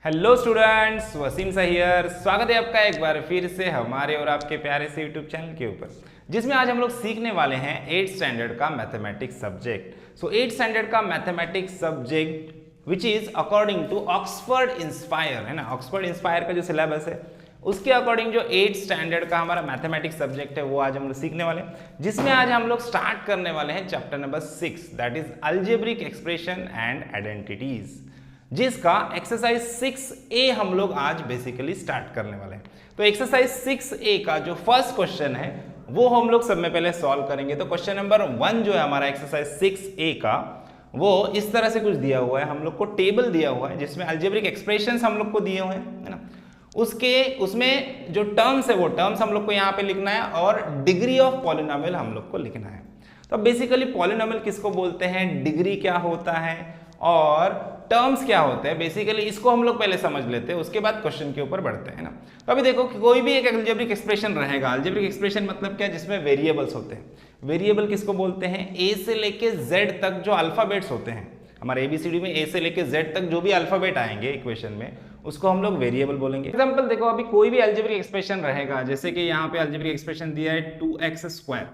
Hello students, Wasim सहियर स्वागत है आपका एक बार फिर से हमारे और आपके प्यारे से यूट्यूब चैनल के ऊपर, जिसमें आज हम लोग सीखने वाले हैं 8th स्टैंडर्ड का mathematics subject. So 8th standard का mathematics subject which is according to Oxford inspire, है ना। ऑक्सफोर्ड इंस्पायर का जो सिलेबस है उसके अकॉर्डिंग जो 8th स्टैंडर्ड का हमारा मैथमेटिक्स सब्जेक्ट है वो आज हम लोग सीखने वाले हैं, जिसमें आज हम लोग स्टार्ट करने वाले हैं chapter number 6, that is algebraic expression and identities, जिसका एक्सरसाइज 6A हम लोग आज बेसिकली स्टार्ट करने वाले हैं। तो एक्सरसाइज 6A का जो फर्स्ट क्वेश्चन है वो हम लोग सब में पहले सॉल्व करेंगे। तो क्वेश्चन नंबर 1 जो है हमारा एक्सरसाइज 6A का, वो इस तरह से कुछ दिया हुआ है, हम लोग को टेबल दिया हुआ है जिसमें अलजेब्रिक एक्सप्रेशंस हम लोग को दिए हुए हैं, है ना। उसमें जो टर्म्स है वो टर्म्स हम लोग को यहाँ पे लिखना है और डिग्री ऑफ पॉलिनोमियल हम लोग को लिखना है। तो बेसिकली पॉलिनोमियल किसको बोलते हैं, डिग्री क्या होता है और टर्म्स क्या होते हैं, बेसिकली इसको हम लोग पहले समझ लेते हैं, उसके बाद क्वेश्चन के ऊपर बढ़ते हैं ना। तो अभी देखो कि कोई भी एक अलजेब्रिक एक्सप्रेशन रहेगा। अलजेब्रिक एक्सप्रेशन मतलब क्या, जिसमें वेरिएबल्स होते हैं। वेरिएबल किसको बोलते हैं, ए से लेके जेड तक जो अल्फाबेट्स होते हैं हमारे एबीसीडी में, ए से लेके जेड तक जो भी अल्फाबेट आएंगे इक्वेशन में, उसको हम लोग वेरिएबल बोलेंगे। एग्जांपल देखो, अभी कोई भी अलजेब्रिक एक्सप्रेशन रहेगा, जैसे कि यहाँ पे अलजेब्रिक एक्सप्रेशन दिया है 2x²।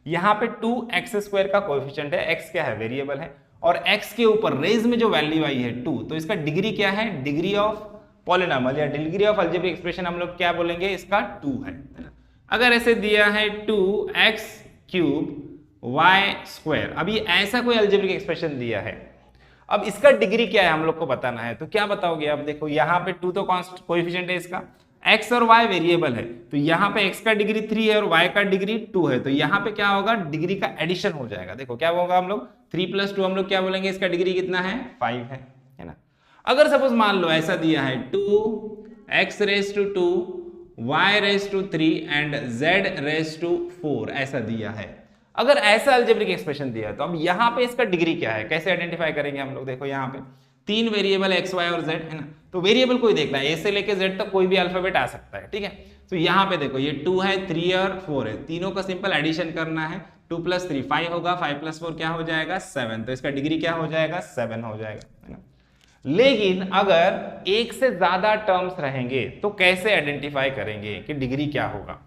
यहाँ पे 2x² का कोएफिशिएंट है, x क्या है, वेरिएबल है, और x के ऊपर रेज में जो वैल्यू आई है 2, तो इसका डिग्री क्या है, डिग्री ऑफ पॉलिनोमियल या डिग्री ऑफ अलजेब्रिक एक्सप्रेशन हम लोग क्या बोलेंगे, इसका 2 है। अगर ऐसे दिया है 2x³ y², अभी ऐसा कोई अलजेब्रिक एक्सप्रेशन दिया है, अब इसका डिग्री क्या है हम लोग को बताना है। तो क्या बताओगे आप, देखो यहाँ पे 2 तो कांस्टेंट कोएफिशिएंट है इसका, x और y वेरिएबल है, तो यहाँ पे x का डिग्री 3 है और y का डिग्री 2 है, तो यहाँ पे क्या होगा, डिग्री का एडिशन हो जाएगा। देखो क्या होगा, हम लोग 3 + 2 हम लोग क्या बोलेंगे, इसका डिग्री कितना है, 5 है ना। अगर सपोज मान लो ऐसा दिया है 2x⁻², y⁻³ एंड z⁻4, ऐसा दिया है। अगर ऐसा अलजेब्रिक एक्सप्रेशन दिया है तो अब यहाँ पे इसका डिग्री क्या है, कैसे आइडेंटिफाई करेंगे हम लोग। देखो यहाँ पे 3 वेरिएबल x, y और z है ना, तो वेरिएबल कोई देखना है, a से लेके z तक कोई भी अल्फाबेट आ सकता है, ठीक है। तो यहाँ पे देखो ये 2 है, 3 और 4 है, तीनों का सिंपल एडिशन करना है। 2 + 3 5 होगा, 5 + 4 क्या हो जाएगा, 7, तो इसका डिग्री क्या हो जाएगा, 7 हो जाएगा, है ना। लेकिन अगर एक से ज्यादा टर्म्स रहेंगे तो कैसे आइडेंटिफाई करेंगे कि डिग्री क्या होगा।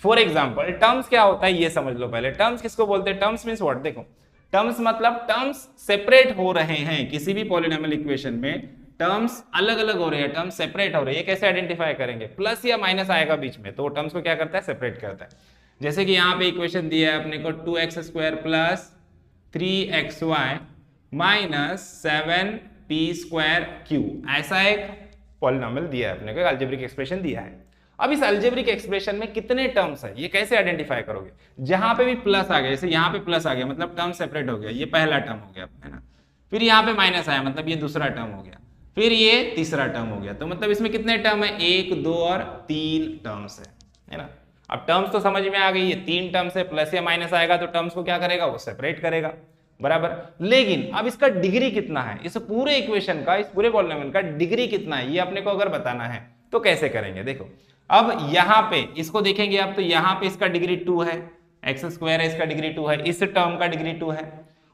फॉर एग्जाम्पल टर्म्स क्या होता है ये समझ लो पहले। टर्म्स किसको बोलते हैं, टर्म्स मीन्स व्हाट, देखो टर्म्स मतलब टर्म्स सेपरेट हो रहे हैं किसी भी पॉलिनोमियल इक्वेशन में, टर्म्स अलग अलग हो रहे हैं, टर्म्स सेपरेट हो रहे हैं, ये कैसे आइडेंटिफाई करेंगे, प्लस या माइनस आएगा बीच में, तो टर्म्स को क्या करता है, सेपरेट करता है। जैसे कि यहाँ पे इक्वेशन दिया है अपने को 2x² + 3xy - 7p²q, ऐसा एक पॉलिनोमियल दिया है अपने को, अलजेब्रिक एक्सप्रेशन दिया है। अब इस अलजेब्रिक एक्सप्रेशन में कितने टर्म्स है ये कैसे आइडेंटिफाई करोगे। जहां पे भी प्लस आ गया, जैसे यहाँ पे प्लस आ गया मतलब टर्म सेपरेट हो गया, ये पहला टर्म हो गया, है ना। फिर यहाँ पे माइनस आया मतलब ये दूसरा टर्म हो गया, फिर ये तीसरा टर्म हो गया, तो मतलब इसमें कितने टर्म है, 1, 2 और 3 टर्म्स है ना। अब टर्म्स तो समझ में आ गई, ये 3 टर्म्स है, प्लस या माइनस आएगा तो टर्म्स को क्या करेगा, वो सेपरेट करेगा, बराबर। लेकिन अब इसका डिग्री कितना है, इस पूरे इक्वेशन का, इस पूरे पॉलिनोमियल का डिग्री कितना है, ये अपने को अगर बताना है तो कैसे करेंगे। देखो अब यहाँ पे इसको देखेंगे आप, तो यहाँ पे इसका डिग्री 2 है, x² है, इसका डिग्री 2 है, इस टर्म का डिग्री 2 है।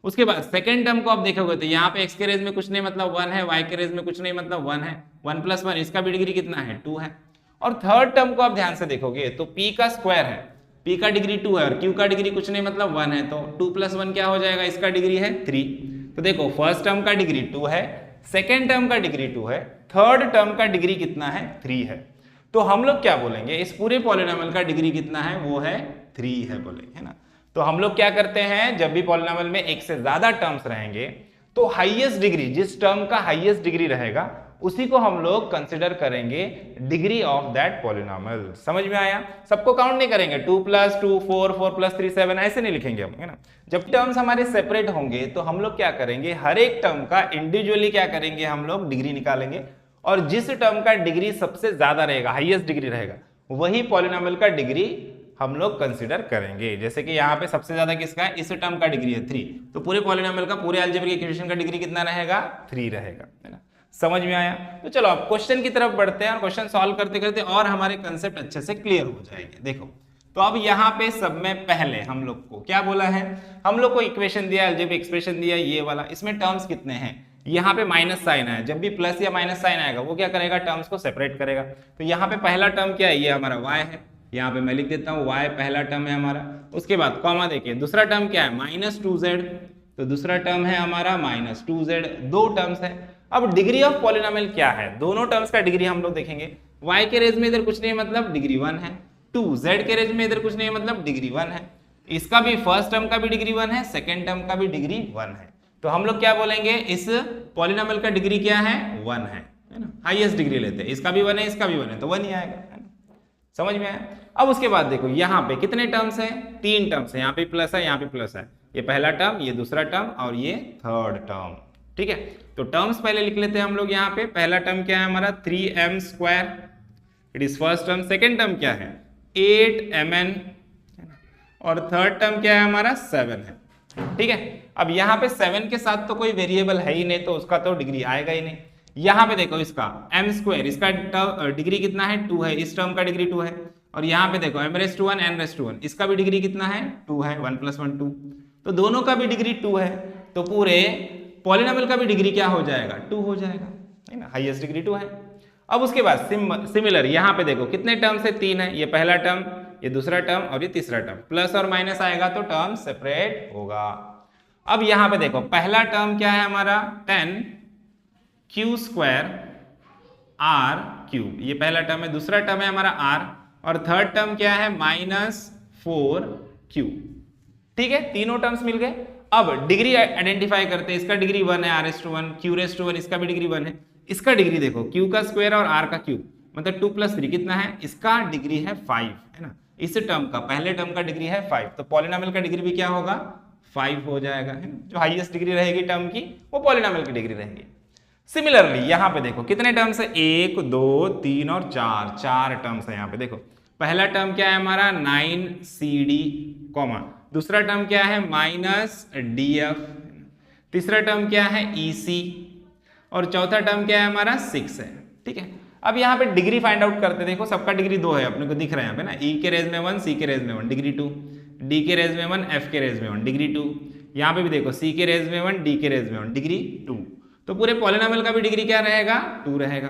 उसके बाद सेकंड टर्म को आप देखोगे तो यहाँ पे x के रेज में कुछ नहीं मतलब 1 है, y के रेज में कुछ नहीं मतलब 1 है, 1 + 1, इसका भी डिग्री कितना है, 2 है। और थर्ड टर्म को आप ध्यान से देखोगे तो p का स्क्वायर है, p का डिग्री 2 है और q का डिग्री कुछ नहीं मतलब 1 है, तो 2 + 1 क्या हो जाएगा, इसका डिग्री है 3। तो देखो फर्स्ट टर्म का डिग्री 2 है, सेकेंड टर्म का डिग्री 2 है, थर्ड टर्म का डिग्री कितना है, 3 है। तो हम लोग क्या बोलेंगे, इस पूरे पॉलिनोमियल का डिग्री कितना है, वो है 3 है बोलेंगे, है ना। तो हम लोग क्या करते हैं, जब भी पॉलिनोमियल में एक से ज्यादा टर्म्स रहेंगे तो हाईएस्ट डिग्री, जिस टर्म का हाईएस्ट डिग्री रहेगा उसी को हम लोग कंसिडर करेंगे डिग्री ऑफ दैट पॉलिनोमियल। समझ में आया, सबको काउंट नहीं करेंगे, 2 + 2 4, 4 + 3 7, ऐसे नहीं लिखेंगे हम, है ना। जब टर्म्स हमारे सेपरेट होंगे तो हम लोग क्या करेंगे, हर एक टर्म का इंडिविजुअली क्या करेंगे, हम लोग डिग्री निकालेंगे, और जिस टर्म का डिग्री सबसे ज्यादा रहेगा, हाईएस्ट डिग्री रहेगा, वही पॉलिनोमियल का डिग्री हम लोग कंसीडर करेंगे। जैसे कि यहाँ पे सबसे ज्यादा किसका है, इस टर्म का डिग्री है 3, तो पूरे पॉलिनोमियल का, पूरे अलजेब्रिक इक्वेशन का डिग्री कितना रहेगा, 3 रहेगा, है ना। समझ में आया। तो चलो अब क्वेश्चन की तरफ बढ़ते हैं और क्वेश्चन सॉल्व करते करते और हमारे कंसेप्ट अच्छे से क्लियर हो जाएंगे। देखो तो अब यहाँ पे सब में पहले हम लोग को क्या बोला है, हम लोग को इक्वेशन दिया, अलजेब्रिक एक्सप्रेशन दिया ये वाला, इसमें टर्म्स कितने हैं, यहाँ पे माइनस साइन है, जब भी प्लस या माइनस साइन आएगा वो क्या करेगा, टर्म्स को सेपरेट करेगा। तो यहाँ पे पहला टर्म क्या है, ये हमारा y है, यहाँ पे मैं लिख देता हूँ y पहला टर्म है हमारा। उसके बाद कॉमा देखिए, दूसरा टर्म क्या है, -2z, तो दूसरा टर्म है हमारा -2z, दो टर्म्स है। अब डिग्री ऑफ पॉलिनोमियल क्या है, दोनों टर्म्स का डिग्री हम लोग देखेंगे। y के रेज में इधर कुछ नहीं है मतलब डिग्री 1 है, 2z के रेज में इधर कुछ नहीं है मतलब डिग्री 1 है। इसका भी फर्स्ट टर्म का भी डिग्री 1 है, सेकेंड टर्म का भी डिग्री 1 है। तो हम लोग क्या बोलेंगे, इस पॉलिनोमियल का डिग्री क्या है, 1 है ना, हाईएस्ट डिग्री लेते हैं। इसका भी 1 है, इसका भी 1 है, तो 1 ही आएगा, है ना, समझ में आया। अब उसके बाद देखो यहाँ पे कितने टर्म्स हैं, 3 टर्म्स है, यहाँ पे प्लस है, यहाँ पे प्लस है, ये पहला टर्म, ये दूसरा टर्म और ये थर्ड टर्म, ठीक है। तो टर्म्स पहले लिख लेते हैं हम लोग। यहाँ पे पहला टर्म क्या है हमारा 3m², it is first term. Second term क्या है 8mn, और थर्ड टर्म क्या है हमारा 7 है, ठीक है। अब यहाँ पे 7 के साथ तो कोई वेरिएबल है ही नहीं, तो उसका तो डिग्री आएगा ही नहीं। यहाँ पे देखो इसका m², इसका डिग्री कितना है 2 है, इस टर्म का डिग्री 2 है। और यहाँ पे देखो m⁻1 n⁻1, इसका भी डिग्री कितना है 2 है, 1 + 1 2, तो दोनों का भी डिग्री 2 है। तो पूरे पॉलिनोमियल का भी डिग्री क्या हो जाएगा, 2 हो जाएगा, है ना, हाईएस्ट डिग्री 2 है। अब उसके बाद सिमिलर यहाँ पे देखो कितने टर्म से 3 है, ये पहला टर्म, ये दूसरा टर्म और ये तीसरा टर्म, प्लस और माइनस आएगा तो टर्म सेपरेट होगा। अब यहाँ पे देखो पहला टर्म क्या है हमारा 10q² r³, ये पहला टर्म है, दूसरा टर्म है हमारा r, और थर्ड टर्म क्या है -4q, ठीक है, तीनों टर्म्स मिल गए। अब डिग्री आइडेंटिफाई करते हैं, इसका डिग्री 1 है r⁻1, q⁻1 इसका भी डिग्री 1 है। इसका डिग्री देखो q का स्क्वायर और r का क्यूब, मतलब 2 + 3 कितना है, इसका डिग्री है 5, है ना, इस टर्म का पहले टर्म का डिग्री है 5, तो पॉलिनोमियल का डिग्री भी क्या होगा 5 हो जाएगा, है ना। जो हाईएस्ट डिग्री रहेगी टर्म की वो पॉलिनोमियल की डिग्री रहेगी। सिमिलरली यहाँ पे देखो कितने टर्म्स है, 1 2 3 और 4, 4 टर्म्स है यहाँ पे। देखो पहला टर्म क्या है हमारा 9cd, दूसरा टर्म क्या है -df, तीसरा टर्म क्या है ec, और चौथा टर्म क्या है हमारा 6 है, ठीक है। अब यहाँ पे डिग्री फाइंड आउट करते, देखो सबका डिग्री 2 है, अपने को दिख रहा है यहाँ पे ना, e के रेज में 1, c के रेज में 1 डिग्री 2, d के रेज में 1, f के रेज में 1 डिग्री 2, यहाँ पे भी देखो c के रेज में 1, d के रेज में 1 डिग्री 2, तो पूरे पॉलिनोमियल का भी डिग्री क्या रहेगा 2 रहेगा।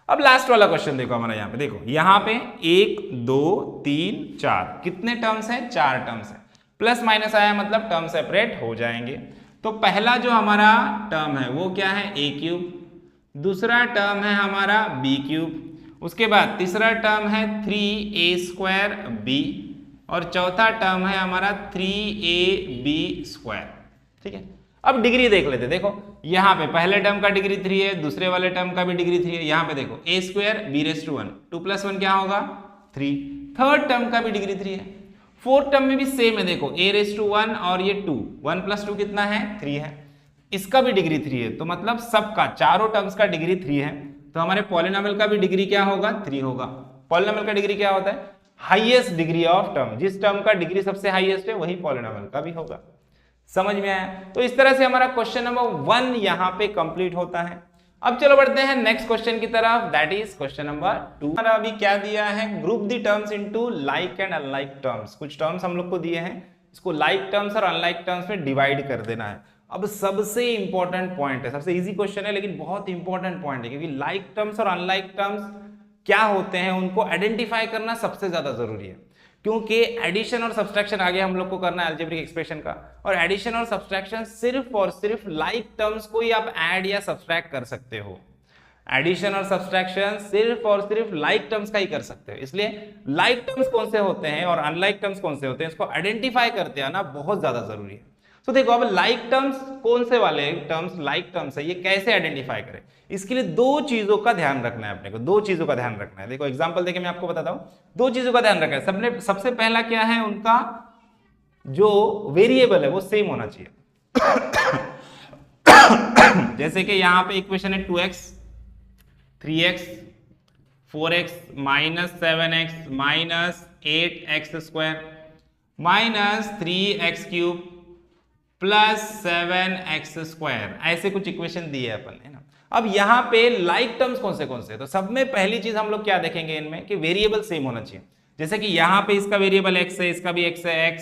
अब लास्ट वाला क्वेश्चन देखो हमारा, यहाँ पे देखो, यहाँ पे 1 2 3 4 कितने टर्म्स है, 4 टर्म्स है, प्लस माइनस आया मतलब टर्म सेपरेट हो जाएंगे। तो पहला जो हमारा टर्म है वो क्या है a³, दूसरा टर्म है हमारा b³, उसके बाद तीसरा टर्म है 3a²b, और चौथा टर्म है हमारा 3ab², ठीक है। अब डिग्री देख लेते, देखो यहाँ पे पहले टर्म का डिग्री 3 है, दूसरे वाले टर्म का भी डिग्री 3 है। यहाँ पे देखो a² b⁻1, 2 + 1 क्या होगा 3, थर्ड टर्म का भी डिग्री 3 है। फोर्थ टर्म में भी सेम है, देखो a⁻1 और ये 2, 1 + 2 कितना है 3 है, इसका भी डिग्री 3 है, तो मतलब सबका चारों टर्म्स का डिग्री 3 है, तो हमारे पॉलिनोमियल का भी डिग्री क्या होगा 3 होगा। पॉलिनोमियल का डिग्री क्या होता है, हाईएस्ट डिग्री ऑफ टर्म, जिस टर्म का डिग्री सबसे हाईएस्ट है वही पॉलिनोमियल का भी होगा। समझ में आया। तो इस तरह से हमारा क्वेश्चन नंबर 1 यहाँ पे कंप्लीट होता है। अब चलो बढ़ते हैं नेक्स्ट क्वेश्चन की तरफ, दैट इज क्वेश्चन नंबर 2। हमारा अभी क्या दिया है, group the terms into like and unlike terms. कुछ टर्म्स हम लोग को दिए हैं, इसको लाइक टर्म्स और अनलाइक टर्म्स में डिवाइड कर देना है। अब सबसे इंपॉर्टेंट पॉइंट है, सबसे इजी क्वेश्चन है लेकिन बहुत इंपॉर्टेंट पॉइंट है, क्योंकि लाइक टर्म्स और अनलाइक टर्म्स क्या होते हैं उनको आइडेंटिफाई करना सबसे ज्यादा जरूरी है, क्योंकि एडिशन और सब्सट्रैक्शन आगे हम लोग को करना है अलजेब्रिक एक्सप्रेशन का, और एडिशन और सब्सट्रैक्शन सिर्फ और सिर्फ लाइक टर्म्स को ही आप ऐड या सब्सट्रैक्ट कर सकते हो। एडिशन और सब्सट्रैक्शन सिर्फ और सिर्फ लाइक टर्म्स का ही कर सकते हो, इसलिए लाइक टर्म्स कौन से होते हैं और अनलाइक टर्म्स कौन से होते हैं इसको आइडेंटिफाई करते आना बहुत ज्यादा जरूरी है। तो देखो अब लाइक टर्म्स कौन से वाले टर्म्स लाइक टर्म्स है, ये कैसे आइडेंटिफाई करें, इसके लिए दो चीजों का ध्यान रखना है अपने को, दो चीजों का ध्यान रखना है। देखो एग्जांपल देके मैं आपको बताता हूं, दो चीजों का ध्यान रखना है। सबसे पहला क्या है, उनका जो वेरिएबल है वो सेम होना चाहिए। जैसे कि यहां पे इक्वेशन है 2x 3x 4x -7x -8x² -3x³ +7x², ऐसे कुछ इक्वेशन दिए अपन, है ना। अब यहाँ पे लाइक टर्म्स कौन से, तो सब में पहली चीज हम लोग क्या देखेंगे इनमें कि वेरिएबल सेम होना चाहिए। जैसे कि यहाँ पे इसका वेरिएबल x है, इसका भी x है,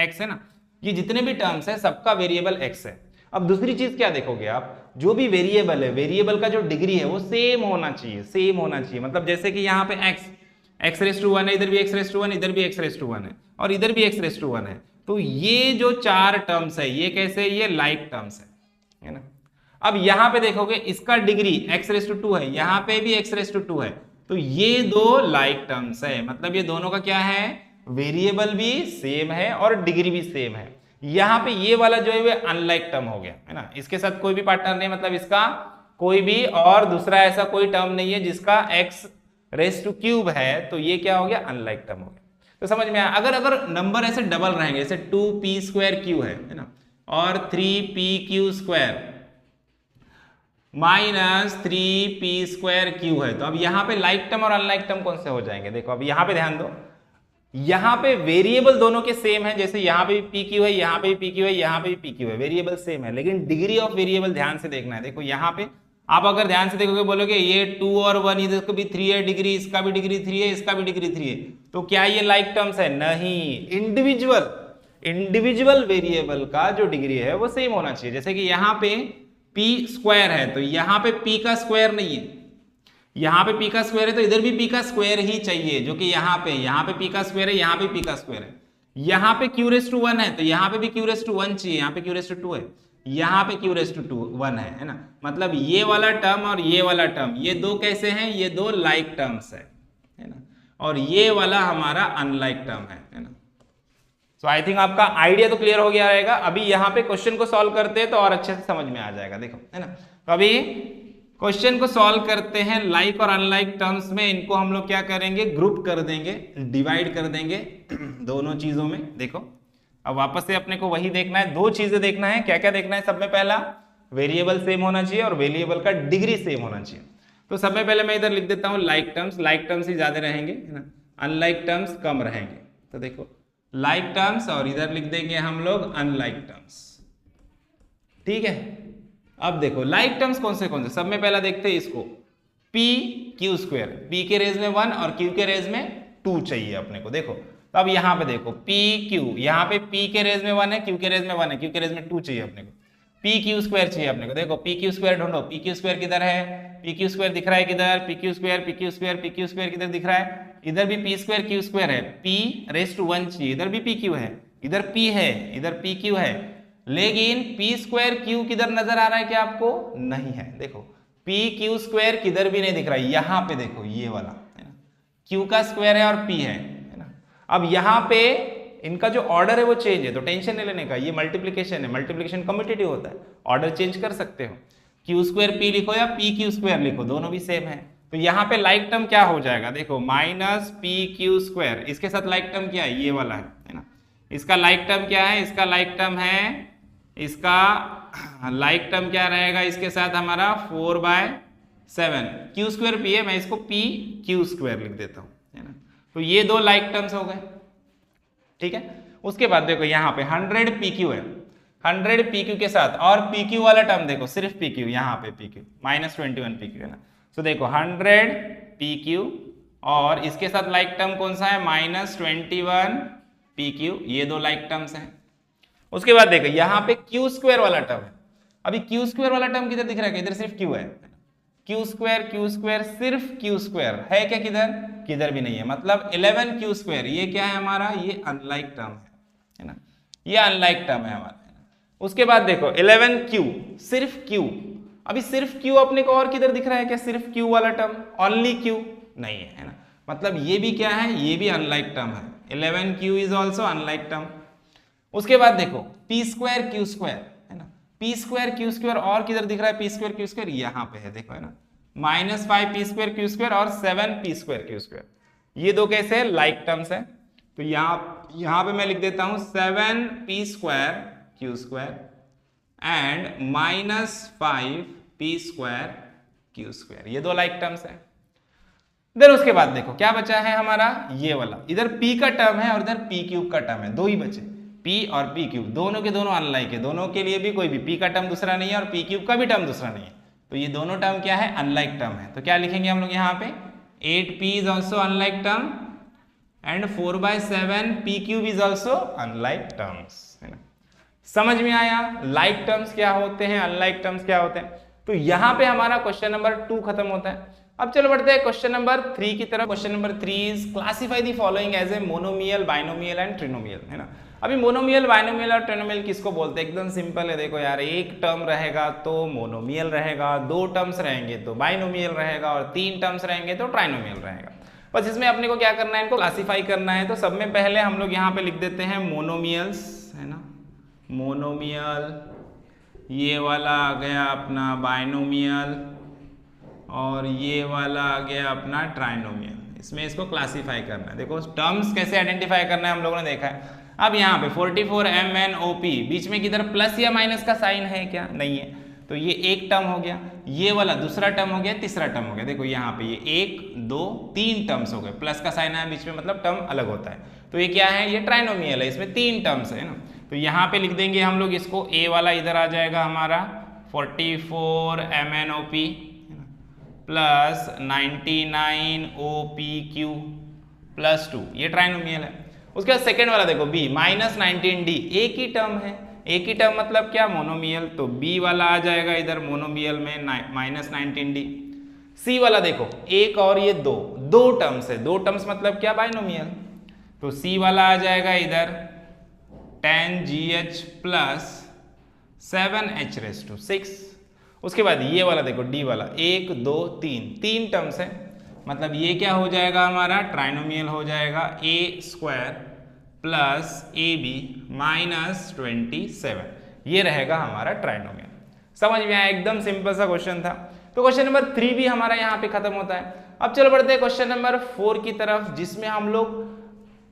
x है ना, ये जितने भी टर्म्स है सबका वेरिएबल x है। अब दूसरी चीज क्या देखोगे आप, जो भी वेरिएबल है, वेरिएबल का जो डिग्री है वो सेम होना चाहिए, सेम होना चाहिए। मतलब जैसे कि यहाँ पे x रेस टू 1 है, इधर भी x रेस टू 1, इधर भी x रेस टू 1 है और इधर भी x रेस टू 1 है। तो ये जो 4 टर्म्स है ये कैसे, ये लाइक टर्म्स है ना। अब यहाँ पे देखोगे इसका डिग्री x रेस टू 2 है, यहाँ पे भी x रेस टू 2 है, तो ये दो लाइक टर्म्स है। मतलब ये दोनों का क्या है, वेरिएबल भी सेम है और डिग्री भी सेम है। यहाँ पे ये वाला जो है वो अनलाइक टर्म हो गया है ना, इसके साथ कोई भी पार्टनर नहीं, मतलब इसका कोई भी और दूसरा ऐसा कोई टर्म नहीं है जिसका x रेस टू क्यूब है, तो ये क्या हो गया, अनलाइक टर्म हो गया। तो समझ में आया। अगर नंबर ऐसे डबल रहेंगे, जैसे 2p² है ना, और 3pq² माइनस 3p² है, तो अब यहाँ पे लाइक टर्म और अनलाइक टर्म कौन से हो जाएंगे। देखो अब यहाँ पे ध्यान दो, यहाँ पे वेरिएबल दोनों के सेम है, जैसे यहाँ पे भी pq है, यहाँ पे भी pq है, यहाँ पे भी pq है, वेरिएबल सेम है, लेकिन डिग्री ऑफ वेरिएबल ध्यान से देखना है। देखो यहाँ पे आप अगर ध्यान से देखोगे, बोलोगे ये 2 और 1, इधर भी 3 है डिग्री, इसका भी डिग्री 3 है, इसका भी डिग्री 3 है, तो क्या ये लाइक टर्म्स है, नहीं। इंडिविजुअल वेरिएबल का जो डिग्री है वो सेम होना चाहिए। जैसे कि यहाँ पे p² है, तो यहाँ पे p का स्क्वायर नहीं है, यहाँ पे p का स्क्वायर है, तो इधर भी p का स्क्वायर ही चाहिए, जो कि यहाँ पे p का स्क्वायर है, यहाँ पे p का स्क्वायर है। यहाँ पे q रेस टू 1 है, तो यहाँ पे भी q रेस टू 1 चाहिए, यहाँ पे q रेस टू 2 है, यहाँ पे q रेस टू 1 है ना। मतलब ये वाला टर्म और ये वाला टर्म, ये दो कैसे हैं, ये दो लाइक टर्म्स है ना, और ये वाला हमारा अनलाइक टर्म है ना। सो आई थिंक आपका आइडिया तो क्लियर हो गया रहेगा। अभी यहाँ पे क्वेश्चन को सॉल्व करते हैं तो और अच्छे से समझ में आ जाएगा, देखो है ना। तो अभी क्वेश्चन को सॉल्व करते हैं, लाइक और अनलाइक टर्म्स में इनको हम लोग क्या करेंगे, ग्रुप कर देंगे, डिवाइड कर देंगे दोनों चीजों में। देखो अब वापस से अपने को वही देखना है, दो चीजें देखना है। क्या क्या देखना है, सब में पहला वेरिएबल सेम होना चाहिए और वेरिएबल का डिग्री सेम होना चाहिए। तो सब में पहले मैं इधर लिख देता हूँ लाइक टर्म्स ही ज्यादा रहेंगे है ना, अनलाइक टर्म्स कम रहेंगे। तो देखो लाइक टर्म्स और इधर लिख देंगे हम लोग अनलाइक टर्म्स, ठीक है। अब देखो लाइक टर्म्स कौन से, सब में पहला देखते हैं इसको, pq², p के रेज में 1 और q के रेज में 2 चाहिए अपने को। देखो तो अब यहाँ पे देखो pq, यहाँ पे p के रेज में 1 है, q के रेज में 1 है, q के रेज में 2 चाहिए अपने को, pq² चाहिए अपने को। देखो pq² ढूंढो, pq² किधर है, pq² दिख रहा है किधर, pq² किधर दिख रहा है, इधर भी p² q² है, p रेस टू 1 चाहिए, इधर भी pq है, इधर p है, इधर pq है, लेकिन p² q किधर नजर आ रहा है क्या आपको, नहीं है। देखो pq² किधर भी नहीं दिख रहा है, यहाँ पे देखो ये वाला है ना, q का स्क्वायर है और p है ना। अब यहाँ पे इनका जो ऑर्डर है वो चेंज है, तो टेंशन नहीं लेने का, ये मल्टीप्लिकेशन है, मल्टीप्लिकेशन कम्यूटेटिव होता है, ऑर्डर चेंज कर सकते हो, q² p लिखो या pq² लिखो, दोनों भी सेम है। तो यहाँ पे लाइक टर्म क्या हो जाएगा, देखो माइनस pq², इसके साथ लाइक टर्म क्या है, ये वाला है ना। इसका लाइक टर्म क्या है, इसका लाइक टर्म है, इसका लाइक टर्म क्या रहेगा इसके साथ हमारा 4/7, q² p है, मैं इसको pq² लिख देता हूँ है ना। तो ये दो लाइक टर्म्स हो गए, ठीक है। उसके बाद देखो यहाँ पे 100 pq है, 100 pq के साथ और pq वाला टर्म देखो, सिर्फ pq, यहाँ पे pq -21 pq है ना। तो देखो 100 pq और इसके साथ लाइक टर्म कौन सा है, -21 pq, ये दो लाइक टर्म्स हैं। उसके बाद देखो यहाँ पे q² वाला टर्म है, अभी q² वाला टर्म किधर दिख रहा है, इधर सिर्फ q है, q² सिर्फ q² है क्या, किधर भी नहीं है, मतलब 11q², ये क्या है हमारा, ये अनलाइक टर्म है ना, ये अनलाइक टर्म है हमारा। उसके बाद देखो 11q, सिर्फ q, अभी सिर्फ q अपने को और किधर दिख रहा है क्या, सिर्फ q वाला टर्म, ओनली q नहीं है ना, मतलब ये भी क्या है, ये भी अनलाइक टर्म है, 11q is also unlike term. उसके बाद देखो p² q² है ना, p² q² और किधर दिख रहा है, p² q², यहाँ पे है देखो है ना, -5 p² q² और 7 p² q², ये दो कैसे है, लाइक टर्म्स है। तो यहाँ पे मैं लिख देता हूँ 7 p² q² and -5 p² q², ये दो लाइक टर्म्स है। देन उसके बाद देखो क्या बचा है हमारा, ये वाला, इधर p का टर्म है और इधर p³ का टर्म है, दो ही बचे, p और p³ दोनों के दोनों अनलाइक है, दोनों के लिए भी कोई भी p का टर्म दूसरा नहीं है और p³ का भी टर्म दूसरा नहीं है, तो ये दोनों टर्म क्या है, अनलाइक टर्म है। तो क्या लिखेंगे हम लोग यहाँ पे, 8p is also unlike term and 4/7 p³ is also unlike terms है ना। समझ में आया लाइक टर्म्स क्या होते हैं, अनलाइक टर्म्स क्या होते हैं। तो यहाँ पे हमारा क्वेश्चन नंबर 2 खत्म होता है। अब चलो बढ़ते हैं क्वेश्चन नंबर 3 की तरफ। Question number 3 is classify the following as a monomial, binomial and trinomial, है ना। अभी मोनोमियल, बाइनोमियल और ट्रिनोमियल किसको बोलते हैं? एकदम सिंपल है, देखो यार, एक टर्म रहेगा तो मोनोमियल रहेगा, 2 टर्म्स रहेंगे तो बाइनोमियल रहेगा और 3 टर्म्स रहेंगे तो ट्राइनोमियल रहेगा। बस इसमें अपने को क्या करना है, इनको क्लासिफाई करना है। तो सब में पहले हम लोग यहाँ पे लिख देते हैं मोनोमियल्स, है ना, मोनोमियल, ये वाला आ गया अपना बाइनोमियल और ये वाला आ गया अपना ट्राइनोमियल। इसमें इसको क्लासिफाई करना है। देखो टर्म्स कैसे आइडेंटिफाई करना है हम लोगों ने देखा है। अब यहाँ पे 44 MNOP बीच में किधर प्लस या माइनस का साइन है क्या? नहीं है, तो ये एक टर्म हो गया, ये वाला दूसरा टर्म हो गया, तीसरा टर्म हो गया। देखो यहाँ पे ये 1 2 3 टर्म्स हो गए, प्लस का साइन है बीच में मतलब टर्म अलग होता है। तो ये क्या है? ये ट्राइनोमियल है, इसमें 3 टर्म्स है ना। तो यहाँ पे लिख देंगे हम लोग इसको, ए वाला इधर आ जाएगा हमारा 44 MNOP प्लस 99 OPQ प्लस 2, ये ट्राइनोमियल है। उसके बाद सेकेंड वाला देखो बी माइनस 19D, एक ही टर्म है, एक ही टर्म मतलब क्या? मोनोमियल। तो बी वाला आ जाएगा इधर मोनोमियल में माइनस 19D। सी वाला देखो एक और ये दो टर्म्स है, 2 टर्म्स मतलब क्या? बाइनोमियल। तो सी वाला आ जाएगा इधर 10GH प्लस 7H6। उसके बाद ये वाला देखो डी वाला 1 2 3 टर्म्स है, मतलब ये क्या हो जाएगा हमारा? ट्राइनोमियल हो जाएगा A² प्लस AB माइनस 27, ये रहेगा हमारा ट्राइनोमियल। समझ में आया? एकदम सिंपल सा क्वेश्चन था। तो क्वेश्चन नंबर 3 भी हमारा यहाँ पे खत्म होता है। अब चलो बढ़ते हैं क्वेश्चन नंबर 4 की तरफ, जिसमें हम लोग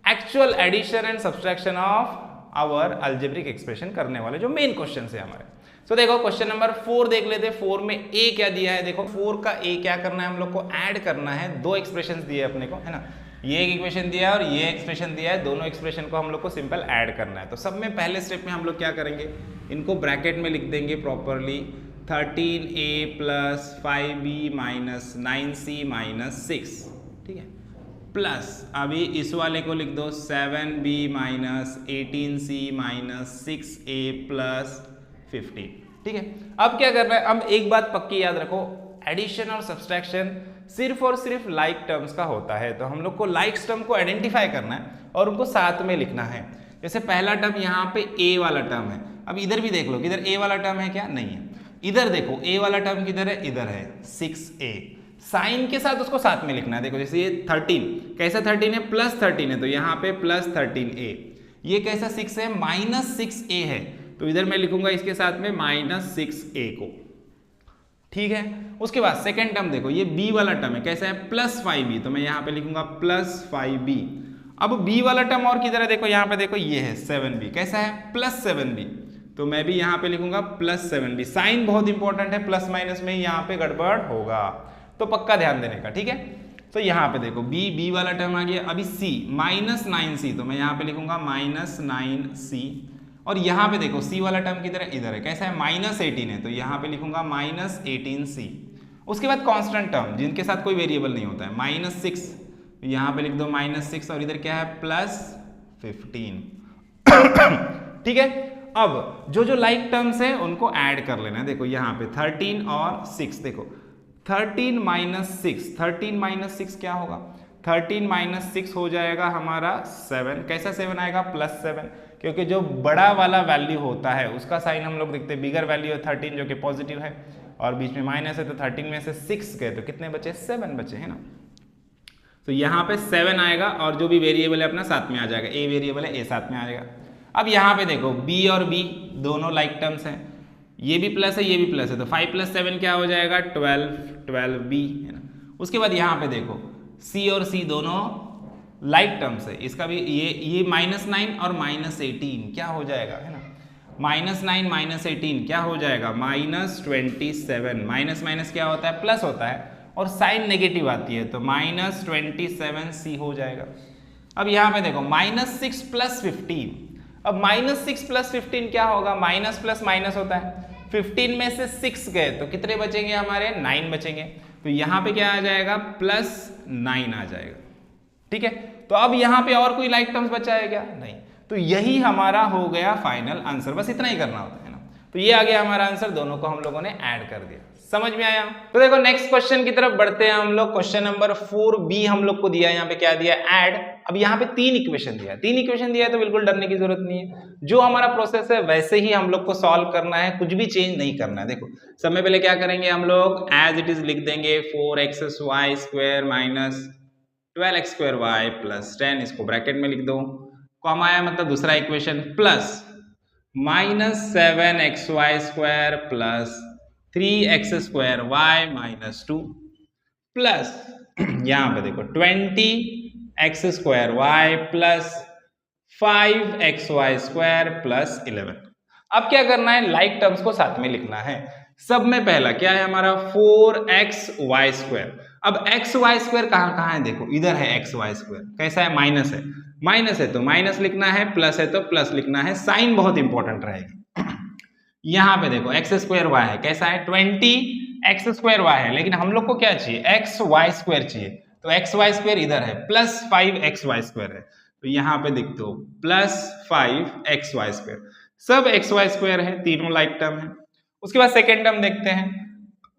actual addition and subtraction of our algebraic expression करने वाले जो मेन क्वेश्चन है हमारे। तो देखो क्वेश्चन नंबर 4 देख लेते हैं। 4 में ए क्या दिया है? देखो 4 का ए क्या करना है हम लोग को? ऐड करना है। 2 एक्सप्रेशंस दिए अपने को, है ना, ये एक इक्वेशन दिया है और ये एक्सप्रेशन दिया है, दोनों एक्सप्रेशन को हम लोग को सिंपल ऐड करना है। तो सब में पहले स्टेप में हम लोग क्या करेंगे, इनको ब्रैकेट में लिख देंगे properly. 13a plus 5b minus 9c minus 6, ठीक है, प्लस अभी इस वाले को लिख दो 7b minus 18c minus 6a plus 15, ठीक है। अब क्या करना है? अब एक बात पक्की याद रखो, एडिशन और सब्सट्रैक्शन सिर्फ और सिर्फ लाइक टर्म्स का होता है। तो हम लोग को लाइक्स टर्म को आइडेंटिफाई करना है और उनको साथ में लिखना है। जैसे पहला टर्म यहाँ पे ए वाला टर्म है, अब इधर भी देख लो किधर ए वाला टर्म है क्या? नहीं है। इधर देखो ए वाला टर्म किधर है? इधर है 6a, साइन के साथ उसको साथ में लिखना है। देखो जैसे ये 13 कैसा 13 है? प्लस 13 है, तो यहाँ पे प्लस 13a। ये कैसा 6 है? माइनस 6a है, तो इधर मैं लिखूंगा इसके साथ में माइनस 6a को, ठीक है। उसके बाद सेकेंड टर्म देखो, ये b वाला टर्म है, कैसा है? प्लस 5b, तो मैं यहाँ पे लिखूंगा प्लस 5b। अब b वाला टर्म और किधर है? देखो यहाँ पे देखो ये है 7b, कैसा है? प्लस 7b, तो मैं भी यहाँ पे लिखूंगा प्लस 7b। साइन बहुत इंपॉर्टेंट है, प्लस माइनस में यहाँ पे गड़बड़ होगा, तो पक्का ध्यान देने का, ठीक है। तो यहाँ पे देखो b वाला टर्म आ गया। अभी c माइनस 9c, तो मैं यहाँ पे लिखूंगा माइनस 9c। और यहाँ पे देखो c वाला टर्म किधर है? इधर है, कैसा है? माइनस 18 है, तो यहाँ पे लिखूंगा माइनस 18c। उसके बाद कांस्टेंट टर्म जिनके साथ कोई वेरिएबल नहीं होता है, माइनस 6, यहाँ पे लिख दो माइनस 6 और इधर क्या है? प्लस 15, ठीक है। अब जो लाइक टर्म्स है उनको ऐड कर लेना है। देखो यहाँ पे 13 और 6, देखो 13 माइनस 6, 13 माइनस 6 क्या होगा? 13 माइनस 6 हो जाएगा हमारा 7, कैसा 7 आएगा? प्लस 7, क्योंकि जो बड़ा वाला वैल्यू होता है उसका साइन हम लोग देखते हैं, बिगर वैल्यू है 13 जो कि पॉजिटिव है और बीच में माइनस है, तो 13 में से 6 गए तो कितने बचे? 7 बचे, है ना। तो यहाँ पे 7 आएगा और जो भी वेरिएबल है अपना साथ में आ जाएगा, ए वेरिएबल है, ए साथ में आ जाएगा। अब यहाँ पे देखो b और b दोनों लाइक टर्म्स हैं, ये भी प्लस है ये भी प्लस है, तो 5 प्लस 7 क्या हो जाएगा? 12b, है ना। उसके बाद यहाँ पे देखो c और c दोनों लाइक टर्म्स है, इसका भी ये माइनस 9 और माइनस 18 क्या हो जाएगा, है ना। माइनस 9 माइनस 18 क्या हो जाएगा? माइनस 27। माइनस माइनस क्या होता है? प्लस होता है, और साइन नेगेटिव आती है, तो माइनस 27c हो जाएगा। अब यहाँ पे देखो माइनस 6 प्लस 15, अब माइनस 6 प्लस 15 क्या होगा? माइनस प्लस माइनस होता है, 15 में से 6 गए तो कितने बचेंगे हमारे? 9 बचेंगे, तो यहाँ पे क्या आ जाएगा? प्लस 9 आ जाएगा, ठीक है। तो अब यहाँ पे और कोई लाइक टर्म्स बचा है क्या? नहीं। तो यही हमारा हो गया फाइनल आंसर, बस इतना ही करना होता है ना। तो ये आ गया हमारा आंसर, दोनों को हम लोगों ने ऐड कर दिया। समझ में आया? तो देखो नेक्स्ट क्वेश्चन की तरफ बढ़ते हैं हम लोग। क्वेश्चन नंबर 4b हम लोग को दिया है, यहाँ पे क्या दिया है, ऐड। अब यहाँ पे 3 इक्वेशन दिया है, 3 इक्वेशन दिया है तो बिल्कुल डरने की जरूरत नहीं है। जो हमारा प्रोसेस है वैसे ही हम लोग को सॉल्व करना है, कुछ भी चेंज नहीं करना है। देखो सबसे पहले क्या करेंगे हम लोग, एज इट इज लिख देंगे 4xy² माइनस 12x² प्लस 10, इसको ब्रैकेट में लिख दो, कॉमा आया मतलब दूसरा equation, plus minus 7xy² plus 3x² minus 2 plus यहाँ पे देखो 20x² प्लस 5xy² प्लस 11। अब क्या करना है, लाइक टर्म्स को साथ में लिखना है। सब में पहला क्या है हमारा 4xy²। अब xy² कहाँ है, देखो इधर है xy², कैसा है, माइनस है, माइनस है तो माइनस लिखना है, प्लस है तो प्लस लिखना है, साइन बहुत इंपॉर्टेंट रहेगी। यहाँ पे देखो x² है, कैसा है 20x² है, लेकिन हम लोग को क्या चाहिए, xy² चाहिए, तो xy² इधर है, प्लस 5xy² है, तो यहाँ पे देख दो प्लस 5xy², सब xy² है, तीनों लाइक टर्म है। उसके बाद सेकेंड टर्म देखते हैं,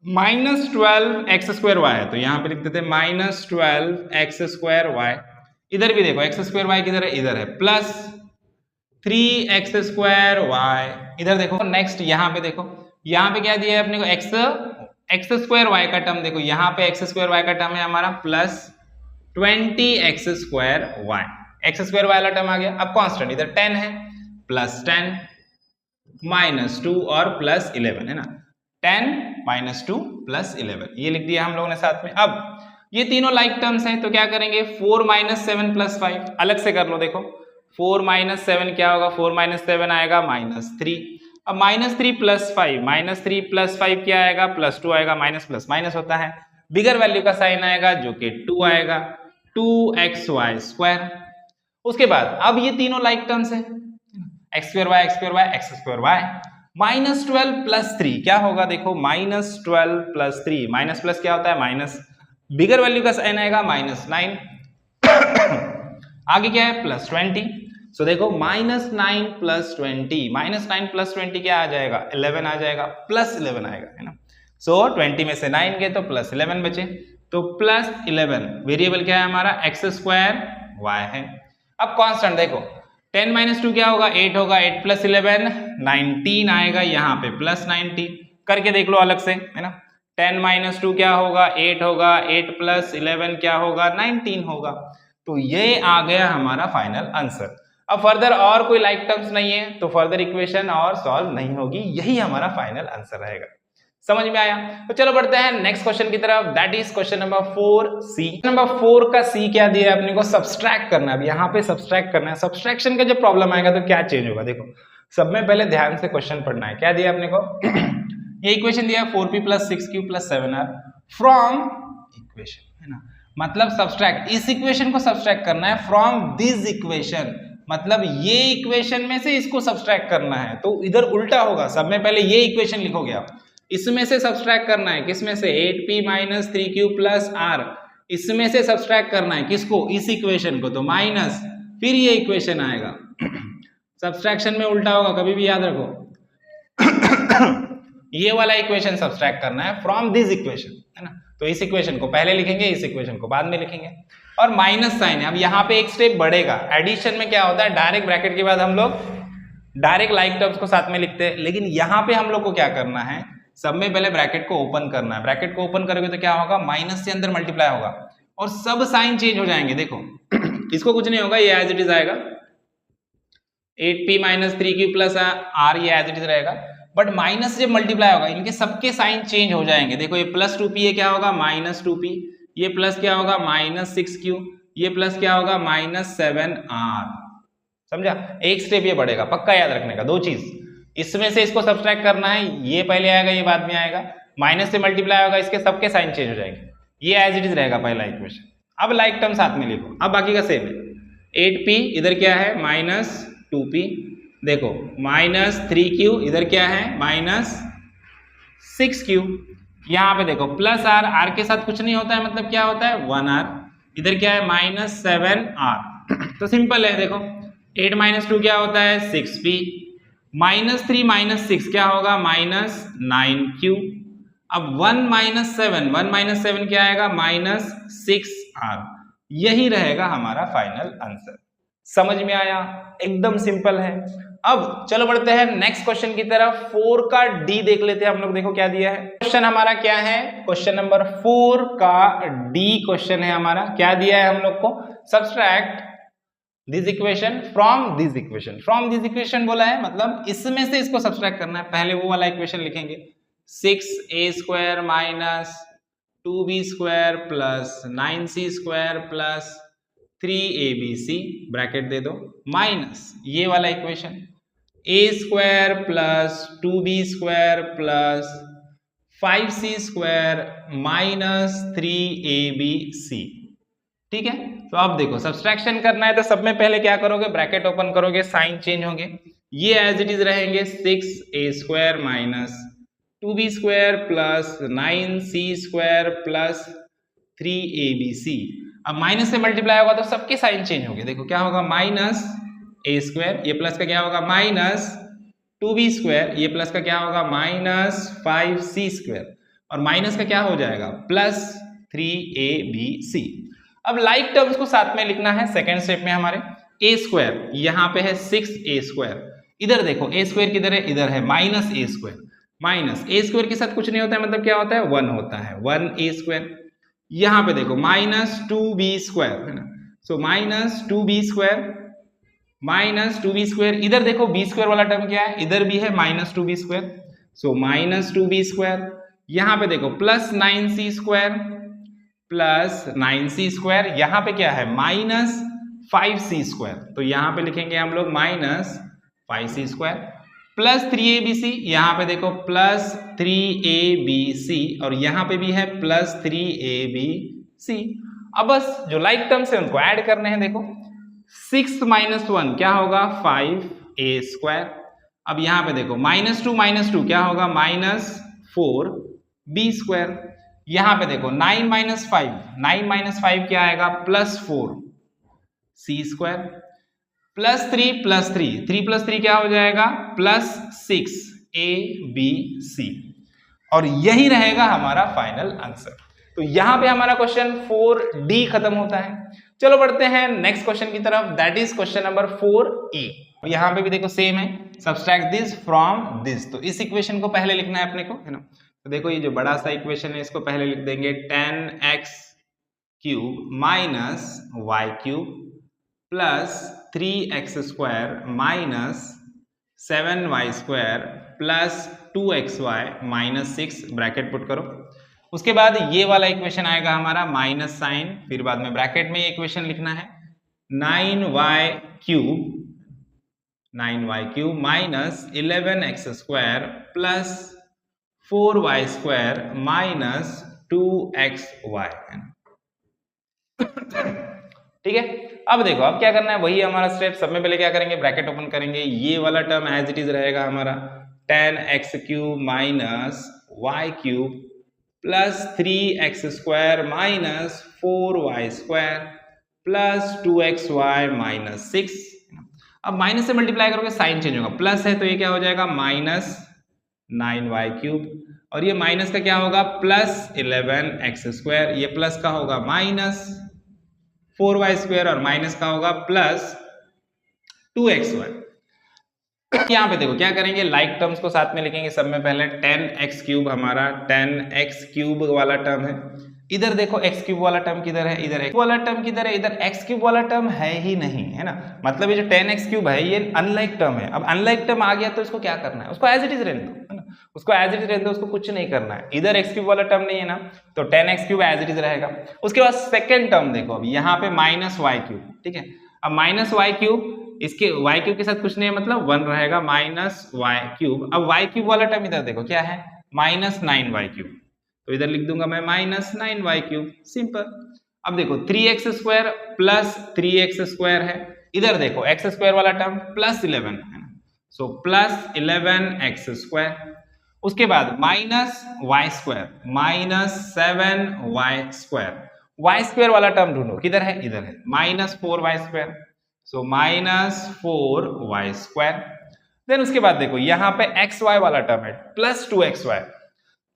माइनस 12x² है, तो यहाँ पे लिख देते हैं माइनस 12x², इधर भी देखो x² किधर है, इधर है, प्लस 3x², इधर देखो नेक्स्ट, यहाँ पे देखो, यहाँ पे क्या दिया है अपने को, x² का टर्म देखो, यहाँ पे x² का टर्म है हमारा प्लस 20x², x² वाला टर्म आ गया। अब कांस्टेंट इधर 10 है, प्लस 10 माइनस 2 और प्लस 11 है ना, 10 माइनस 2 प्लस 11, ये लिख दिया हम लोगों ने साथ में। अब ये तीनों लाइक टर्म्स हैं, तो क्या करेंगे, 4 माइनस 7 प्लस 5 अलग से कर लो। देखो 4 माइनस 7 क्या होगा, 4 माइनस 7 आएगा -3। अब -3 प्लस 5, -3 प्लस 5 क्या आएगा, प्लस 2 आएगा, माइनस प्लस माइनस होता है, बिगर वैल्यू का साइन आएगा जो कि 2 आएगा, 2xy²। उसके बाद अब ये तीनों लाइक टर्म्स है, x²y x²y, -12 प्लस 3 क्या होगा, देखो -12 प्लस 3, माइनस प्लस क्या होता है माइनस, बिगर वैल्यू का साइन आएगा -9, आगे क्या है +20, सो देखो -9 प्लस 20, -9 प्लस 20 क्या आ जाएगा, 11 आ जाएगा, +11 आएगा, है ना। सो 20 में से 9 गए तो +11 बचे, तो +11 वेरिएबल क्या है हमारा, x² है। अब कांस्टेंट देखो 10 माइनस 2 क्या होगा, 8 होगा, 8 प्लस 11 19 आएगा, यहाँ पे +19 करके देख लो अलग से, है ना। 10 माइनस 2 क्या होगा, 8 होगा, 8 प्लस 11 क्या होगा, 19 होगा। तो ये आ गया हमारा फाइनल आंसर। अब फर्दर और कोई लाइक टर्म्स नहीं है तो फर्दर इक्वेशन और सॉल्व नहीं होगी, यही हमारा फाइनल आंसर रहेगा। समझ में आया? तो चलो बढ़ते हैं नेक्स्ट क्वेश्चन की तरफ, that is question number 4C। Number 4 का C क्या दिया है अपने को, सब्सट्रैक्ट करना है। अब यहाँ पे सब्सट्रैक्ट करना है, सब्सट्रैक्शन का जब प्रॉब्लम आएगा तो क्या चेंज होगा, देखो सब में पहले ध्यान से क्वेश्चन पढ़ना है। क्या दिया अपने को ये इक्वेशन दिया 4p + 6q + 7r from equation, है ना। मतलब सब्सट्रैक्ट, इस इक्वेशन को सब्सट्रैक्ट करना है फ्रॉम दिस इक्वेशन, मतलब ये इक्वेशन में से इसको सब्सट्रैक्ट करना है। तो इधर उल्टा होगा, सब में पहले ये इक्वेशन लिखोगे आप, इसमें से सब्सट्रैक्ट करना है, किसमें से 8p - 3q + r, इसमें से सब्सट्रैक्ट करना है किसको, इस इक्वेशन को, तो माइनस, फिर ये इक्वेशन आएगा। सब्सट्रैक्शन में उल्टा होगा, कभी भी याद रखो। ये वाला इक्वेशन सब्सट्रैक्ट करना है फ्रॉम दिस इक्वेशन, है ना। तो इस इक्वेशन को पहले लिखेंगे, इस इक्वेशन को बाद में लिखेंगे, और माइनस साइन है। अब यहाँ पे एक स्टेप बढ़ेगा, एडिशन में क्या होता है, डायरेक्ट ब्रैकेट के बाद हम लोग डायरेक्ट लाइक टर्म्स को साथ में लिखते हैं, लेकिन यहाँ पे हम लोग को क्या करना है, सब में पहले ब्रैकेट को ओपन करना है। ब्रैकेट को ओपन करोगे तो क्या होगा, माइनस से अंदर मल्टीप्लाई होगा और सब साइन चेंज हो जाएंगे। देखो इसको कुछ नहीं होगा, ये एज इट इज आएगा, 8p - 3q + r ये एज इट इज रहेगा, बट माइनस जब मल्टीप्लाई होगा इनके सबके साइन चेंज हो जाएंगे। देखो ये +2p ये क्या होगा, -2p, ये प्लस क्या होगा, -6q, ये प्लस क्या होगा, -7r। समझा, एक स्टेप ये बढ़ेगा, पक्का याद रखने का। दो चीज, इसमें से इसको सब्सट्रैक्ट करना है, ये पहले आएगा ये बाद में आएगा, माइनस से मल्टीप्लाई होगा, इसके सबके साइन चेंज हो जाएंगे, ये एज इट इज रहेगा पहला इक्वेशन। अब लाइक टर्म साथ में लिखो, अब बाकी का सेम है, 8p इधर क्या है -2p, देखो -3q इधर क्या है -6q, यहाँ पे देखो +r, r के साथ कुछ नहीं होता है, मतलब क्या होता है 1r, इधर क्या है -7r। तो सिंपल है, देखो 8 - 2 क्या होता है 6p, -3 - 6 क्या होगा -9q, अब 1 - 7 क्या आएगा, -6r। यही रहेगा हमारा फाइनल आंसर। समझ में आया, एकदम सिंपल है। अब चलो बढ़ते हैं नेक्स्ट क्वेश्चन की तरफ। 4 का डी देख लेते हैं हम लोग। देखो क्या दिया है क्वेश्चन हमारा, क्या है क्वेश्चन नंबर 4 का डी क्वेश्चन है हमारा। क्या दिया है हम लोग को, subtract this equation from this equation. From this equation बोला है, मतलब इसमें से इसको सब्सट्रैक्ट करना है। पहले वो वाला इक्वेशन लिखेंगे, 6a² minus 2b² plus 9c² plus 3abc bracket दे दो, माइनस ये वाला equation a² plus 2b² plus 5c² minus 3abc। ठीक है, तो अब देखो सब्सट्रैक्शन करना है तो सब में पहले क्या करोगे, ब्रैकेट ओपन करोगे, साइन चेंज होंगे, ये एज इट इज रहेंगे 6a² minus 2b² plus 9c² plus 3abc। अब माइनस से मल्टीप्लाई होगा तो सबके साइन चेंज होंगे। देखो क्या होगा, -a², ये प्लस का क्या होगा -2b², ये प्लस का क्या होगा -5c², और माइनस का क्या हो जाएगा प्लस 3abc। अब लाइक टर्म्स को साथ में लिखना है सेकेंड स्टेप में हमारे। a², यहाँ पे है 6a², इधर देखो a² किधर है, इधर है -a², माइनस a² के साथ कुछ नहीं होता है, मतलब क्या होता है 1 होता है, 1a²। यहाँ पे देखो -2b², है ना, सो -2b², इधर देखो b² वाला टर्म क्या है, इधर भी है -2b², सो -2b²। यहाँ पे देखो प्लस 9c², यहाँ पे क्या है -5c², तो यहाँ पे लिखेंगे हम लोग -5c² प्लस 3abc, यहाँ पे देखो प्लस 3abc, और यहाँ पे भी है प्लस 3abc। अब बस जो लाइक टर्म्स है उनको ऐड करने हैं। देखो 6 - 1 क्या होगा 5a²। अब यहाँ पे देखो -2 क्या होगा -4b²। यहाँ पे देखो 9 - 5 क्या आएगा +4c² प्लस 3 + 3 क्या हो जाएगा +6abc, और यही रहेगा हमारा फाइनल आंसर। तो यहां पे हमारा क्वेश्चन 4D खत्म होता है। चलो बढ़ते हैं नेक्स्ट क्वेश्चन की तरफ, that is question number 4A। यहां पे भी देखो सेम है, सब्सट्रैक्ट दिस फ्रॉम दिस। तो इस इक्वेशन को पहले लिखना है अपने को, है ना। तो देखो ये जो बड़ा सा इक्वेशन है इसको पहले लिख देंगे 10x³ minus y³ plus 3x² minus 7y² plus 2xy minus 6 bracket put करो। उसके बाद ये वाला इक्वेशन आएगा हमारा माइनस साइन, फिर बाद में ब्रैकेट में इक्वेशन लिखना है 9y³ minus 11x² plus 4y² minus 2xy। ठीक है, अब देखो अब क्या करना है, वही हमारा स्टेप। सब में पहले क्या करेंगे, ब्रैकेट ओपन करेंगे, ये वाला टर्म एज इट इज रहेगा हमारा 10x³ minus y³ plus 3x² minus 4y² plus 2xy minus 6। अब माइनस से मल्टीप्लाई करोगे साइन चेंज होगा, प्लस है तो ये क्या हो जाएगा -9y³, और ये माइनस का क्या होगा प्लस 11x², ये प्लस का होगा माइनस 4y² और माइनस का होगा प्लस 2xy। यहाँ पे देखो क्या करेंगे, लाइक टर्म्स को साथ में लिखेंगे। सब में पहले 10x³ हमारा 10x³ वाला टर्म है, इधर देखो x³ वाला टर्म किधर है, इधर x वाला टर्म किधर है, इधर x³ वाला टर्म है ही नहीं, है ना। मतलब ये जो 10x³ है ये अनलाइक टर्म है। अब अनलाइक टर्म आ गया तो इसको क्या करना है, उसको एज इट इज रहने दो, है ना, उसको एज इट इज रहने दो, उसको कुछ नहीं करना है। इधर x³ वाला टर्म नहीं है ना, तो 10x³ एज इट इज रहेगा। उसके बाद सेकेंड टर्म देखो, अब यहाँ पे -y³, ठीक है। अब -y³, इसके y³ के साथ कुछ नहीं है, मतलब 1 रहेगा -y³। अब y³ वाला टर्म इधर देखो क्या है -9y³, तो इधर लिख दूंगा मैं -9y³, सिंपल। अब देखो 3x² प्लस 3x² है, इधर देखो x² वाला टर्म प्लस 11 है ना, सो प्लस 11x²। उसके बाद -y² माइनस 7y², y² वाला टर्म ढूंढो, किधर है, इधर है -4y², सो -4y²। देन उसके बाद देखो यहाँ पे xy वाला टर्म है प्लस 2xy,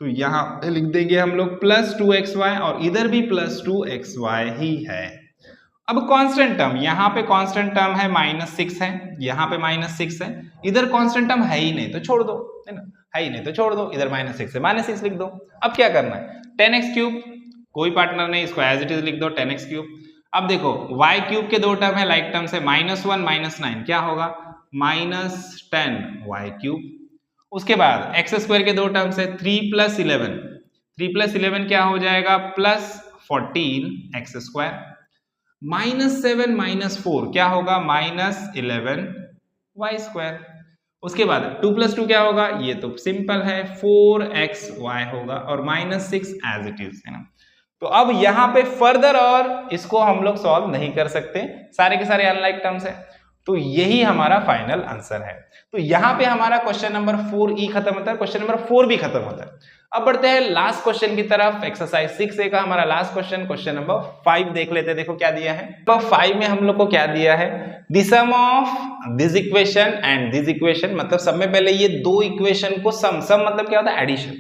तो यहाँ पे लिख देंगे हम लोग प्लस 2xy और इधर भी प्लस 2xy ही है। अब कांस्टेंट टर्म, यहाँ पे कांस्टेंट टर्म है -6 है, यहाँ पे -6 है, इधर कांस्टेंट टर्म है ही नहीं तो छोड़ दो, है ना, है ही नहीं तो छोड़ दो, इधर -6 है, -6 लिख दो। अब क्या करना है, 10x3, कोई पार्टनर नहीं, इसको एज इट इज लिख दो 10x3। अब देखो y³ के दो टर्म है लाइक टर्म से, -1 -9 क्या होगा, -10y³। उसके बाद x² के दो टर्म से 3 + 11, 3 + 11 क्या हो जाएगा, +14x²। -7 -4 क्या होगा, -11y²। उसके बाद 2 + 2 क्या होगा, ये तो सिंपल है 4xy होगा और -6 एज इट इज, है ना। तो अब यहाँ पे फर्दर और इसको हम लोग सॉल्व नहीं कर सकते, सारे के सारे अनलाइक टर्म्स है, तो यही हमारा फाइनल आंसर है। तो यहाँ पे हमारा क्वेश्चन नंबर 4E खत्म होता है, क्वेश्चन नंबर 4 भी खत्म होता है। अब बढ़ते हैं लास्ट क्वेश्चन की तरफ, एक्सरसाइज 6A का हमारा लास्ट क्वेश्चन, क्वेश्चन नंबर 5 देख लेते हैं। देखो क्या दिया है, नंबर 5 में हम लोग को क्या दिया है, the sum of this equation and this equation, मतलब सब में पहले ये दो इक्वेशन को सम मतलब क्या होता है, एडिशन,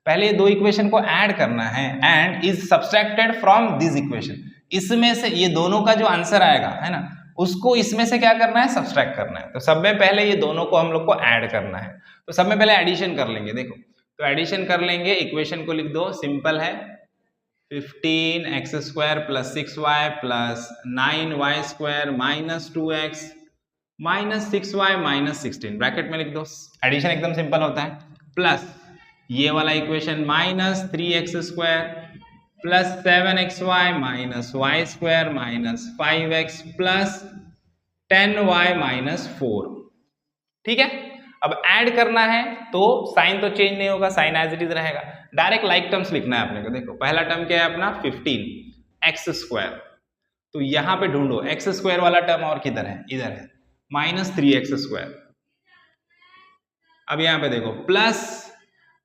पहले ये दो इक्वेशन को ऐड करना है, and is subtracted from this equation, इसमें से ये दोनों का जो आंसर आएगा, है ना, उसको इसमें से क्या करना है, सब्सट्रैक्ट करना है। तो सब में पहले ये दोनों को हम लोग को ऐड करना है, तो सब में पहले एडिशन कर लेंगे। देखो तो एडिशन कर लेंगे, इक्वेशन को लिख दो, सिंपल है, 15x² + 6y + 9y² - 2x - 6y - 16, bracket में लिख दो, एडिशन एकदम सिंपल होता है, प्लस ये वाला equation -3x² + 7xy - y² - 5x + 10y - 4, ठीक है। अब ऐड करना है तो साइन तो चेंज नहीं होगा, साइन एज इट इज रहेगा, डायरेक्ट लाइक टर्म्स लिखना है अपने को। देखो पहला टर्म क्या है अपना, 15x², तो यहां पे ढूंढो x² वाला टर्म, और किधर है, इधर है, -3x²। अब यहां पे देखो प्लस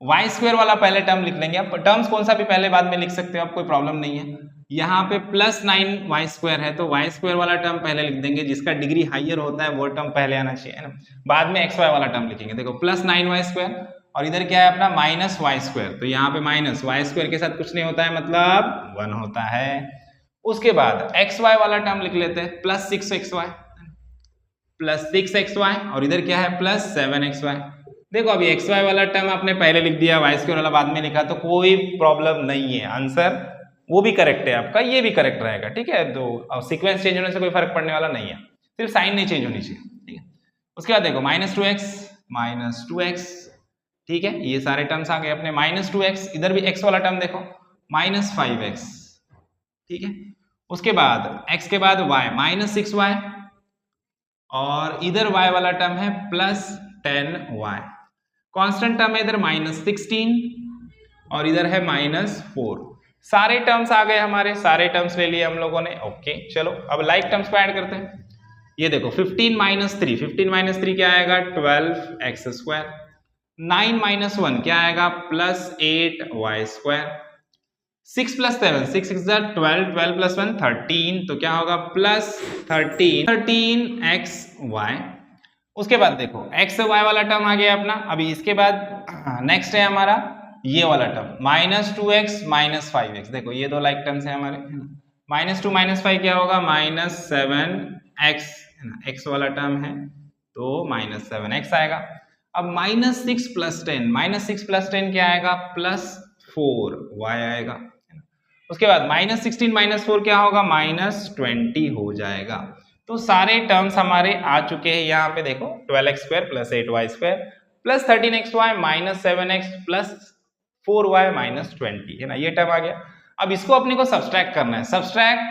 y² वाला पहले टर्म लिख लेंगे, अब टर्म्स कौन सा भी पहले बाद में लिख सकते हो आप, कोई प्रॉब्लम नहीं है। यहाँ पे +9y² है तो y² वाला टर्म पहले लिख देंगे, जिसका डिग्री हाइयर होता है वो टर्म पहले आना चाहिए, है ना, बाद में xy वाला टर्म लिखेंगे। देखो +9y² और इधर क्या है अपना -y², तो यहाँ पे -y² के साथ कुछ नहीं होता है, मतलब 1 होता है। उसके बाद xy वाला टर्म लिख लेते हैं, +6xy, +6xy और इधर क्या है +7xy। देखो अभी xy वाला टर्म आपने पहले लिख दिया, y² वाला बाद में लिखा, तो कोई प्रॉब्लम नहीं है, आंसर वो भी करेक्ट है आपका, ये भी करेक्ट रहेगा, ठीक है। तो सीक्वेंस चेंज होने से कोई फर्क पड़ने वाला नहीं है, सिर्फ साइन नहीं चेंज होनी चाहिए, ठीक है। उसके बाद देखो -2x - 2x, ठीक है, ये सारे टर्म्स आ गए अपने, -2x, इधर भी x वाला टर्म देखो -5x, ठीक है। उसके बाद x के बाद y -6y और इधर y वाला टर्म है +10y, कांस्टेंट टर्म है इधर -16 और इधर है -4, सारे टर्म्स आ गए हमारे, सारे टर्म्स ले लिए हम लोगों ने, ओके। चलो अब लाइक टर्म्स को ऐड करते हैं। ये देखो 15 - 3 क्या आएगा, 12x², 9 - 1 क्या आएगा, +8y², 6 + 7, 6 × 12, 12 + 1 13, तो क्या होगा +13xy। उसके बाद देखो x y वाला टर्म आ गया अपना। अभी इसके बाद नेक्स्ट है हमारा ये वाला टर्म -2x - 5x, देखो ये दो लाइक टर्म्स है हमारे, -2 - 5 क्या होगा, -7x, x वाला टर्म है तो -7x आएगा। अब -6 + 10, -6 + 10 क्या आएगा, +4y आएगा। उसके बाद -16 - 4 क्या होगा, -20 हो जाएगा। तो सारे टर्म्स हमारे आ चुके हैं यहाँ पे, देखो 12x² + 8y² + 13xy - 7x + 4y - 20, है ना, ये टर्म आ गया। अब इसको अपने को सब्सट्रैक्ट करना है, subtract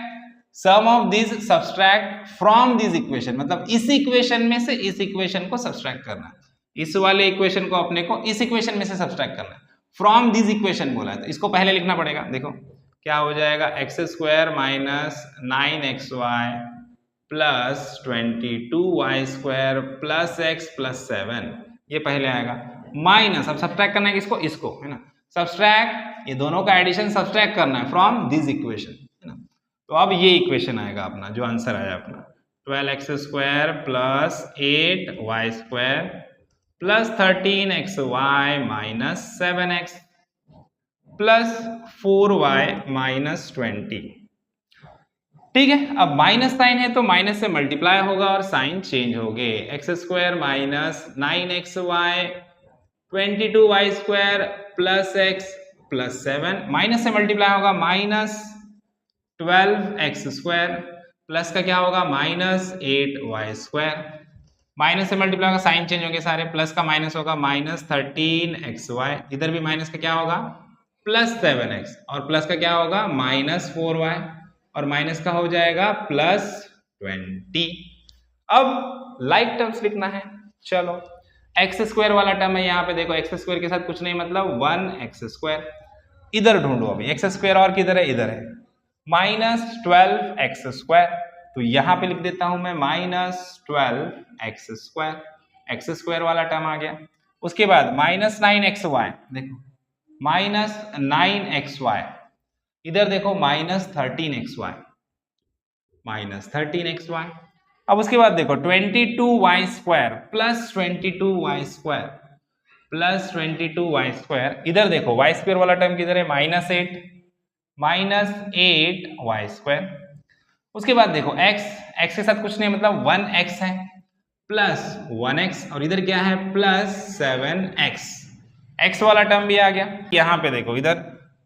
sum of this, subtract from this equation, मतलब इस इक्वेशन में से इस इक्वेशन को सब्सट्रैक्ट करना है, इस वाले इक्वेशन को अपने को इस इक्वेशन में से सब्सट्रैक्ट करना है, फ्रॉम दिस इक्वेशन बोला है, तो इसको पहले लिखना पड़ेगा। देखो क्या हो जाएगा, x² - 9xy + 22y² + x + 7, ये पहले आएगा, माइनस, अब सब्सट्रैक्ट करना है किसको, इसको, है ना, सब्सट्रैक्ट, ये दोनों का एडिशन सब्सट्रैक्ट करना है फ्रॉम दिस इक्वेशन, है ना। तो अब ये इक्वेशन आएगा अपना, जो आंसर आया अपना 12x² + 8y² + 13xy - 7x, plus 4y minus 20। ठीक है, अब माइनस साइन है तो माइनस से मल्टीप्लाई होगा और साइन चेंज हो गए। X square minus 9xy 22y square plus x plus 7, minus से मल्टीप्लाई होगा माइनस 12x स्क्वायर प्लस का क्या होगा माइनस 8y स्क्वायर, माइनस से मल्टीप्लाई होगा साइन चेंज होंगे सारे, प्लस का माइनस होगा माइनस 13xy, इधर भी माइनस का क्या होगा प्लस 7x और प्लस का क्या होगा माइनस 4y और माइनस का हो जाएगा प्लस 20। अब लाइक टर्म्स लिखना है। चलो एक्स स्क्वायर वाला टर्म है यहाँ पे, देखो एक्स स्क्वायर के साथ कुछ नहीं मतलब 1x स्क्वायर, इधर ढूंढो अभी एक्स स्क्वायर और किधर है, इधर है माइनस 12x स्क्वायर, तो यहां पे लिख देता हूं मैं minus 12x square, x square वाला टर्म आ गया। उसके बाद माइनस 9xy, देखो माइनस 9xy, इधर देखो माइनस 13xy, माइनस 13xy। अब उसके बाद देखो 22y square plus 22y square plus 22y square, इधर देखो y स्क्वायर वाला टर्म किधर है माइनस 8, माइनस 8y स्क्वायर। उसके बाद देखो x के साथ कुछ नहीं मतलब 1x है प्लस 1x और इधर क्या है प्लस 7x, x वाला टर्म भी आ गया। यहाँ पे देखो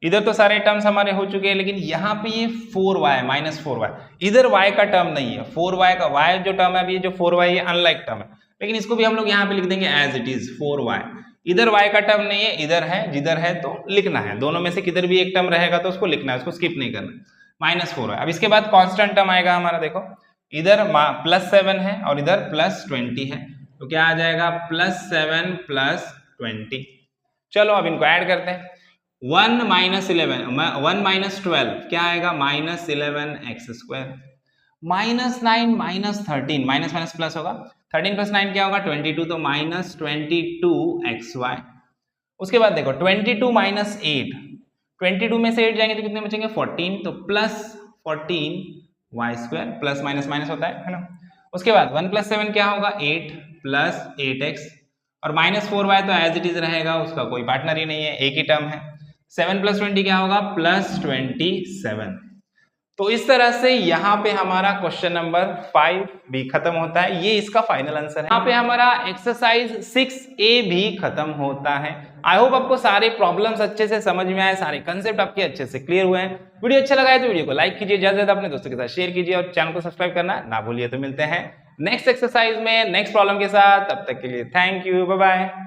इधर तो सारे टर्म्स हमारे हो चुके हैं, लेकिन यहाँ पे ये 4y माइनस 4y, इधर y का टर्म नहीं है, 4y का y जो टर्म है अभी जो 4y ये अनलाइक टर्म है, लेकिन इसको भी हम लोग यहाँ पे लिख देंगे एज इट इज 4y, इधर y का टर्म नहीं है, इधर है, जिधर है तो लिखना है, दोनों में से किधर भी एक टर्म रहेगा तो उसको लिखना है, उसको स्किप नहीं करना, माइनस 4y। अब इसके बाद कांस्टेंट टर्म आएगा हमारा, देखो इधर प्लस 7 है और इधर प्लस 20 है, तो क्या आ जाएगा प्लस 7 प्लस 20। चलो अब इनको ऐड करते हैं, 1 माइनस 11 1 माइनस 12 क्या आएगा minus 11x square, minus 9 minus 13, minus minus plus होगा, 13 प्लस 9 क्या होगा 22, तो माइनस 22xy। उसके बाद देखो 22 माइनस 8, 22 में से 8 जाएंगे तो कितने बचेंगे 14, तो plus 14y square, plus minus minus होता है ना। उसके बाद 1 प्लस 7 क्या होगा 8 प्लस 8x और माइनस 4y तो एज इट इज रहेगा, उसका कोई पार्टनर ही नहीं है, एक ही टर्म है। 7 प्लस 20 क्या होगा प्लस 27। तो इस तरह से यहाँ पे हमारा क्वेश्चन नंबर 5 भी खत्म होता है, ये इसका फाइनल आंसर है। यहाँ पे हमारा एक्सरसाइज 6A भी खत्म होता है। आई होप आपको सारे प्रॉब्लम्स अच्छे से समझ में आए, सारे कंसेप्ट आपके अच्छे से क्लियर हुए हैं। वीडियो अच्छा लगा है तो वीडियो को लाइक कीजिए, ज्यादा से ज्यादा अपने दोस्तों के साथ शेयर कीजिए और चैनल को सब्सक्राइब करना ना भूलिए। तो मिलते हैं नेक्स्ट एक्सरसाइज में नेक्स्ट प्रॉब्लम के साथ, तब तक के लिए थैंक यू, बाय बाय।